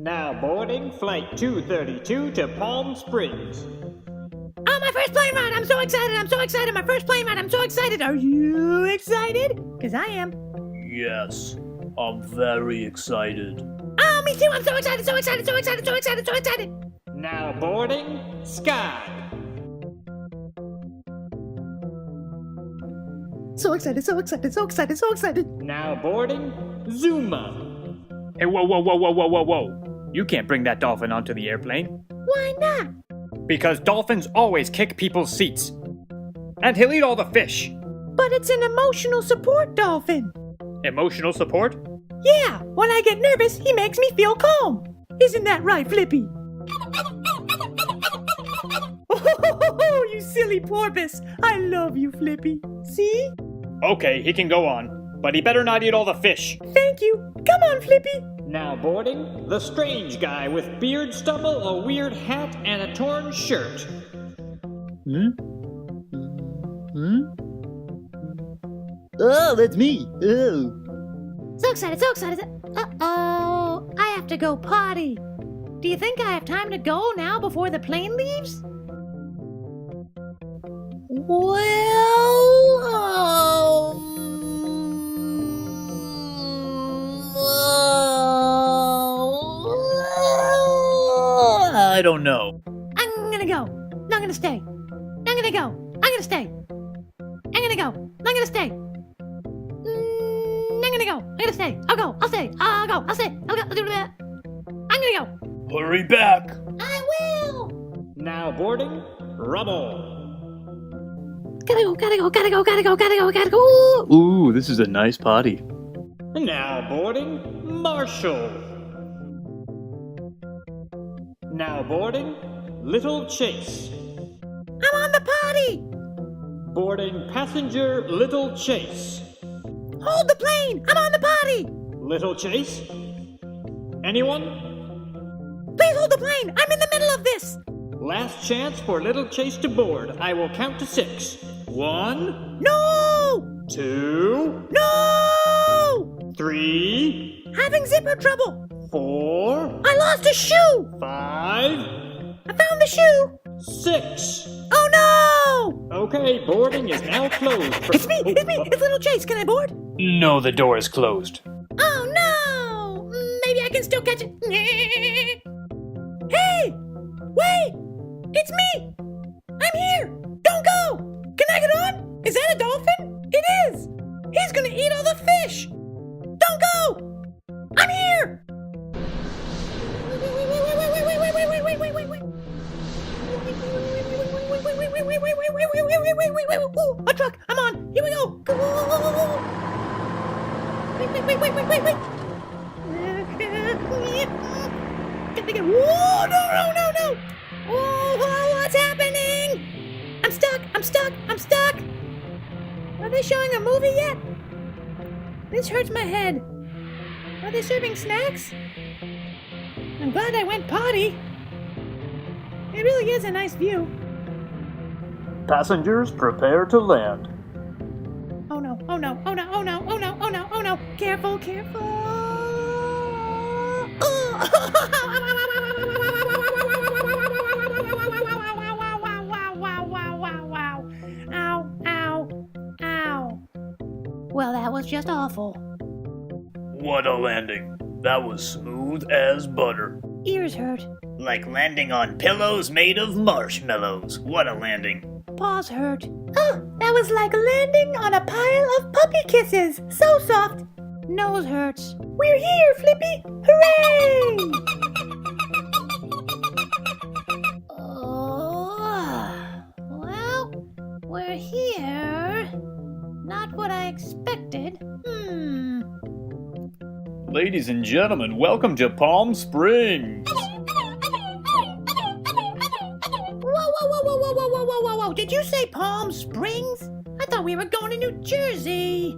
Now boarding Flight 232 to Palm Springs. Oh, my first plane ride! I'm so excited! I'm so excited! My first plane ride! I'm so excited! Are you excited? Because I am. Yes, I'm very excited. Oh, me too! I'm so excited! So excited! So excited! So excited! So excited! Now boarding Skye. So excited! So excited! So excited! So excited! Now boarding Zuma. Hey, whoa. You can't bring that dolphin onto the airplane. Why not? Because dolphins always kick people's seats. And he'll eat all the fish. But it's an emotional support dolphin. Emotional support? Yeah, when I get nervous, he makes me feel calm. Isn't that right, Flippy? Oh, you silly porpoise. I love you, Flippy. See? Okay, he can go on, but he better not eat all the fish. Thank you. Come on, Flippy. Now boarding the strange guy with beard stubble, a weird hat, and a torn shirt. Oh, that's me. Oh. So excited, so excited. Uh-oh, I have to go potty. Do you think I have time to go now before the plane leaves? I don't know. I'm gonna go. I'm gonna stay. I'm gonna go. I'm gonna stay. I'm gonna go. I'm gonna stay. I'm gonna go. I'm gonna stay. I'll go. I'll stay. I'll go. I'll stay. I'll go. I'll do that. I'm gonna go. Hurry back. I will. Now boarding Rubble. Gotta go. Gotta go. Gotta go. Gotta go. Gotta go. Gotta go. Ooh, this is a nice potty. Now boarding Marshall. Now boarding Little Chase. I'm on the potty. Boarding passenger Little Chase. Hold the plane. I'm on the potty. Little Chase? Anyone? Please hold the plane. I'm in the middle of this. Last chance for Little Chase to board. I will count to 6. 1, No. 2, No. 3, Having zipper trouble. 4, I lost a shoe. 5, I found the shoe. 6. Oh no. Okay, boarding is now closed. It's me. It's me. It's Little Chase. Can I board? No, the door is closed. Oh no! Maybe I can still catch it. Hey! Wait! It's me! I'm here! Don't go! Can I get on? Is that a dolphin? It is! He's gonna eat all the fish! Don't go! I'm here! Ooh, a truck! I'm on! Here we go! Wait. Gotta get. Whoa, no! Whoa, what's happening? I'm stuck. Are they showing a movie yet? This hurts my head. Are they serving snacks? I'm glad I went potty. It really is a nice view. Passengers, prepare to land. Oh no. Careful. Ow. Well, that was just awful. What a landing. That was smooth as butter. Ears hurt. Like landing on pillows made of marshmallows. What a landing. Paws hurt. Oh, that was like landing on a pile of puppy kisses. So soft. Nose hurts. We're here, Flippy. Hooray! Well, we're here. Not what I expected. Ladies and gentlemen, welcome to Palm Springs. Whoa. Did you say Palm Springs? I thought we were going to New Jersey.